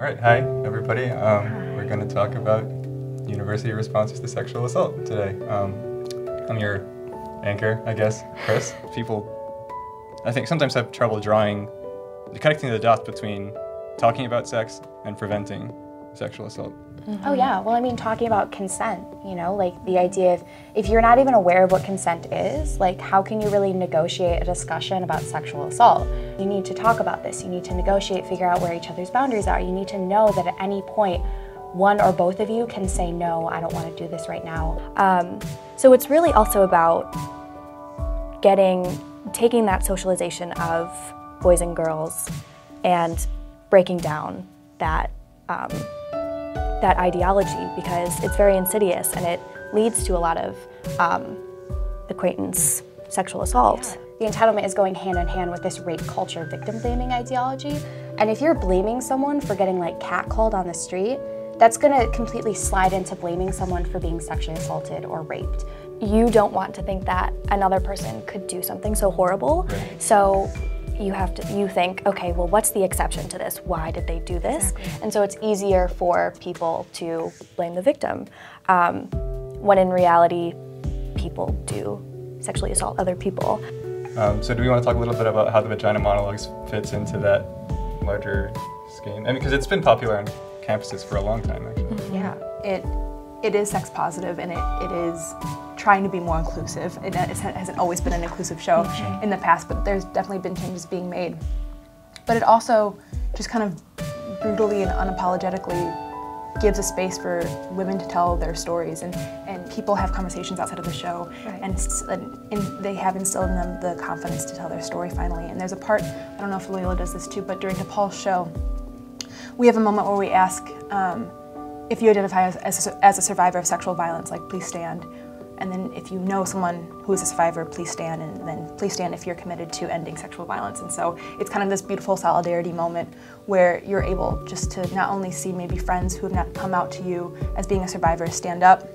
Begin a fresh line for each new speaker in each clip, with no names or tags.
All right, hi everybody. We're going to talk about university responses to sexual assault today. I'm your anchor, I guess, Chris. People, I think, sometimes have trouble connecting the dots between talking about sex and preventing sexual assault.
Mm-hmm. Oh yeah, well I mean talking about consent, you know, like the idea of if you're not even aware of what consent is, like how can you really negotiate a discussion about sexual assault? You need to talk about this, you need to negotiate, figure out where each other's boundaries are. You need to know that at any point one or both of you can say no, I don't want to do this right now.
So it's really also about taking that socialization of boys and girls and breaking down that ideology, because it's very insidious and it leads to a lot of acquaintance sexual assault.
Yeah. The entitlement is going hand in hand with this rape culture victim blaming ideology. And if you're blaming someone for getting like catcalled on the street, that's gonna completely slide into blaming someone for being sexually assaulted or raped.
You don't want to think that another person could do something so horrible.
Right.
So you think, okay, well, what's the exception to this? Why did they do this?
Exactly.
And so it's easier for people to blame the victim, when in reality, people do sexually assault other people.
So do we want to talk a little bit about how the vagina monologues fits into that larger scheme? And because it's been popular on campuses for a long time, actually.
Mm-hmm. Yeah, it is sex positive, and it is trying to be more inclusive. It hasn't always been an inclusive show in the past, but there's definitely been changes being made. But it also just kind of brutally and unapologetically gives a space for women to tell their stories, and people have conversations outside of the show,
right.
and they have instilled in them the confidence to tell their story finally. And there's a part, I don't know if Loyola does this too, but during DePaul's show, we have a moment where we ask, if you identify as a survivor of sexual violence, like please stand. And then if you know someone who is a survivor, please stand, and then please stand if you're committed to ending sexual violence. And so it's kind of this beautiful solidarity moment where you're able just to not only see maybe friends who have not come out to you as being a survivor stand up,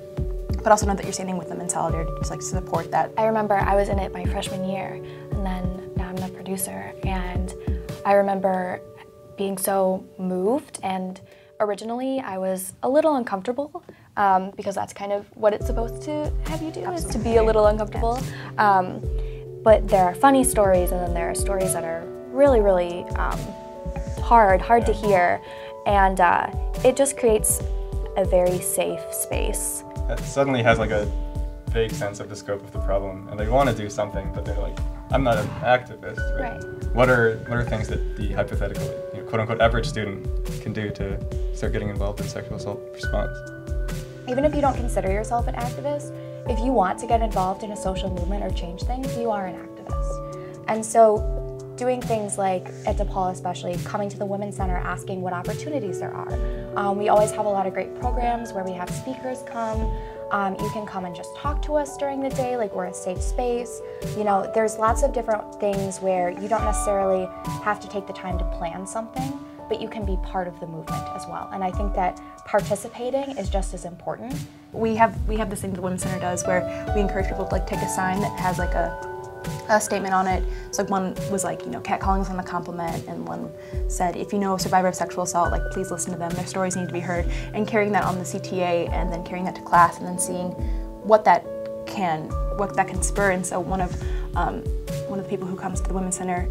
but also know that you're standing with them in solidarity, just like to support that.
I remember I was in it my freshman year, and then now I'm the producer, and I remember being so moved, and originally I was a little uncomfortable, because that's kind of what it's supposed to have you do,
Absolutely.
is to be a little uncomfortable.
Yes.
But there are funny stories, and then there are stories that are really, really hard to hear, and it just creates a very safe space.
It suddenly has like a vague sense of the scope of the problem, and they want to do something, but they're like, I'm not an activist.
Right.
What are things that the hypothetical, quote-unquote, average student can do to start getting involved in sexual assault response?
Even if you don't consider yourself an activist, if you want to get involved in a social movement or change things, you are an activist. And so doing things like, at DePaul especially, coming to the Women's Center asking what opportunities there are. We always have a lot of great programs where we have speakers come. You can come and just talk to us during the day, like we're a safe space. You know, there's lots of different things where you don't necessarily have to take the time to plan something, but you can be part of the movement as well. And I think that participating is just as important.
We have this thing the Women's Center does where we encourage people to like take a sign that has like a statement on it. So like one was like, catcalling is not a compliment, and one said, if you know a survivor of sexual assault, like please listen to them, their stories need to be heard. And carrying that on the CTA, and then carrying that to class, and then seeing what that can spur. And so one of the people who comes to the Women's Center,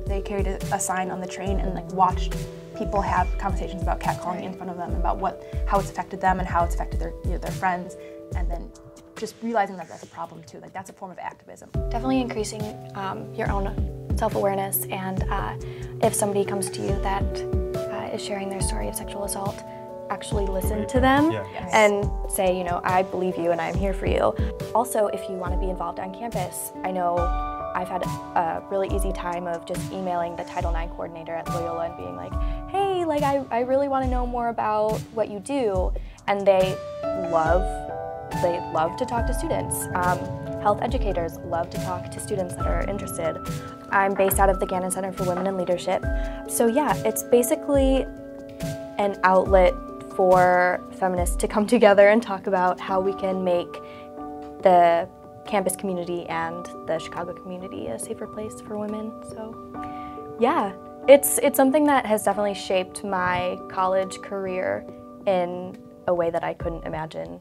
they carried a sign on the train and like watched people have conversations about catcalling in front of them, about how it's affected them and how it's affected their friends, and then just realizing that that's a problem too. Like that's a form of activism.
Definitely increasing your own self-awareness, and if somebody comes to you that is sharing their story of sexual assault, actually listen to them and say, I believe you and I'm here for you. Also, if you want to be involved on campus, I know I've had a really easy time of just emailing the Title IX coordinator at Loyola and being like, hey, like I really want to know more about what you do, and they love to talk to students. Health educators love to talk to students that are interested. I'm based out of the Gannon Center for Women in Leadership. So yeah, it's basically an outlet for feminists to come together and talk about how we can make the campus community and the Chicago community a safer place for women. So yeah, It's something that has definitely shaped my college career in a way that I couldn't imagine